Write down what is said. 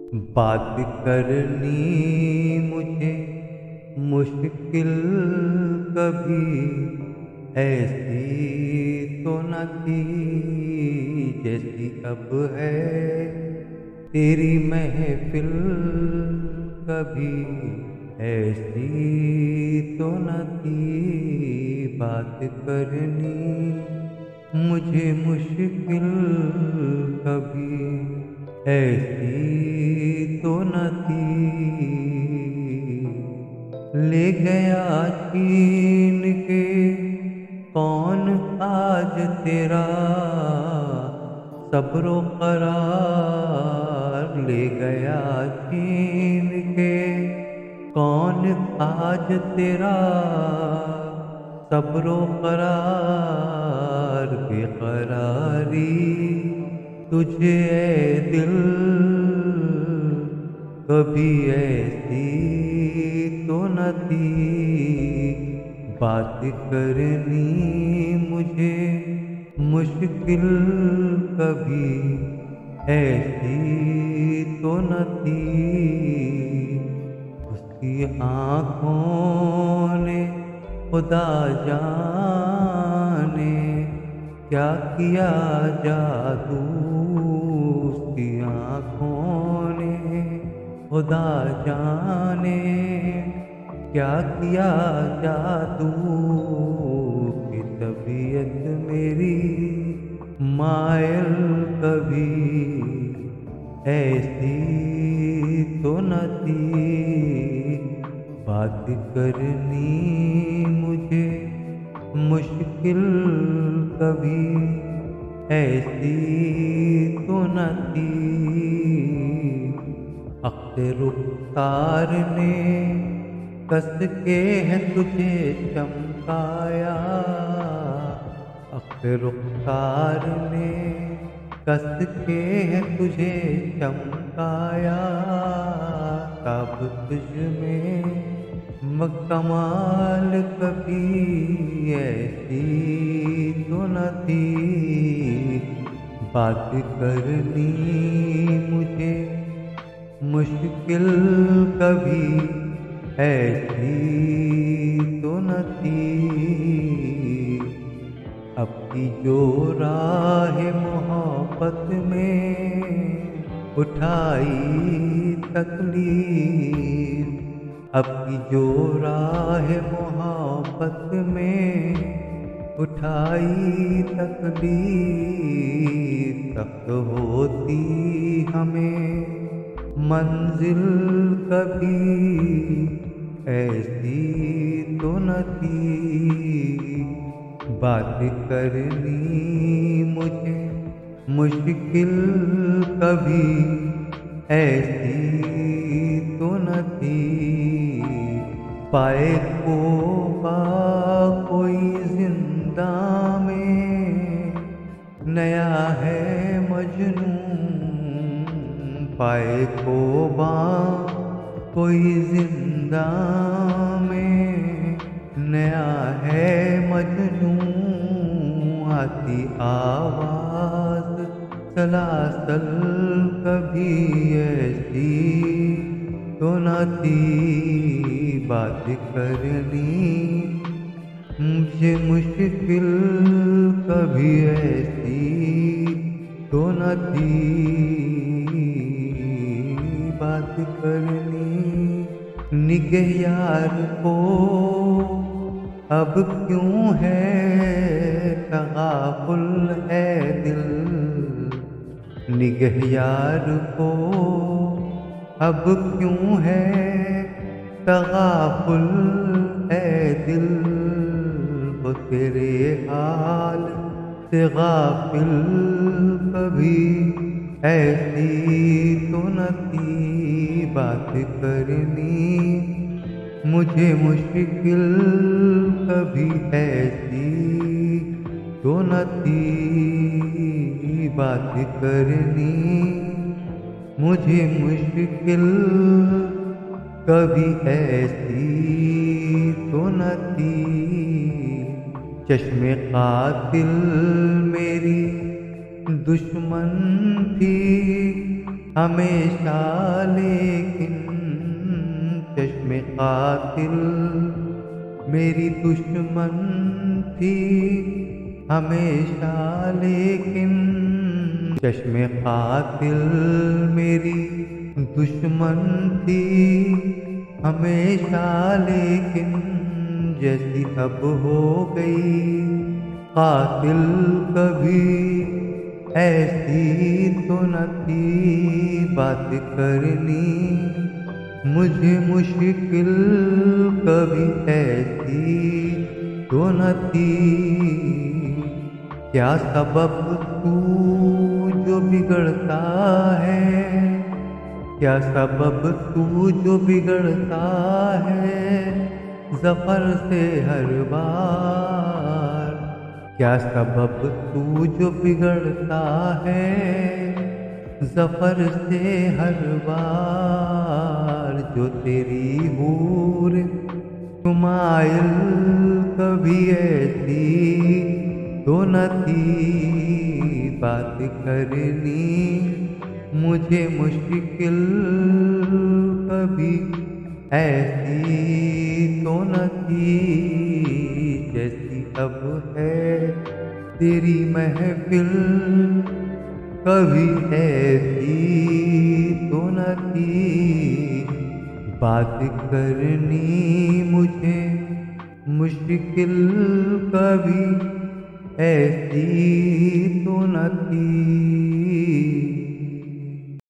बात करनी मुझे मुश्किल कभी ऐसी तो न थी जैसी अब है तेरी महफिल। कभी ऐसी तो न थी बात करनी मुझे मुश्किल कभी ऐसी तो न थी। ले गया छीन के कौन आज तेरा सब्रो करार। ले गया छीन के कौन आज तेरा सब्रो करार। बेकरारी तुझे ऐ दिल कभी ऐसी तो न थी बात करनी मुझे मुश्किल कभी ऐसी तो न थी। उसकी आँखों ने खुदा जाने क्या किया जादू। उसकी आँखों ने खुदा जाने क्या किया जादू। कि तबीयत मेरी मायल कभी ऐसी तो न थी बात करनी मुझे मुश्किल कभी ऐसी तो न थी। अख्ते रुख़सार ने कस के है तुझे चमकाया। अख्ते रुख़सार ने कस के है तुझे चमकाया। तब तुझ में कमाल कभी ऐसी तो न थी बात करनी मुझे मुश्किल कभी ऐसी तो न थी। अब की जो राह मोहब्बत में उठाई तकलीफ। अब की जो राह मोहब्बत में उठाई तकलीफ। तक होती हमें मंजिल कभी ऐसी तो न थी बात करनी मुझे मुश्किल कभी ऐसी तो न थी। पाए को कोई जिंदा में नया है मजनू। पाए को कोई जिंदा में नया है मजनू। आती आवाज सलासल कभी ऐसी तो न थी बात करनी मुझे मुश्किल कभी ऐसी तो न थी बात करनी। निगाह यार को अब क्यों है तगाफुल है दिल। निगाह यार को अब क्यों है तगाफुल है दिल। वो तेरे हाल से गाफिल कभी ऐसी तो न थी बात करनी मुझे मुश्किल कभी ऐसी तो न थी बात करनी मुझे मुश्किल कभी ऐसी तो न थी। चश्मे कातिल मेरी दुश्मन थी हमेशा, लेकिन चश्मे कातिल मेरी दुश्मन थी हमेशा, लेकिन चश्मे कातिल मेरी दुश्मन थी हमेशा, लेकिन जैसी अब हो गई कातिल कभी ऐसी तो न थी बात करनी मुझे मुश्किल कभी ऐसी तो न थी। क्या सबब तू जो बिगड़ता है, क्या सबब तू जो बिगड़ता है ज़फ़र से हर बार, क्या सबब तू जो बिगड़ता है ज़फ़र से हर बार, जो तेरी हूर शुमाइल कभी ऐसी तो न थी बात करनी मुझे मुश्किल कभी ऐसी तो न थी जैसी अब है तेरी महफिल कभी ऐसी तो न थी बात करनी मुझे मुश्किल कभी ऐसी तो न थी।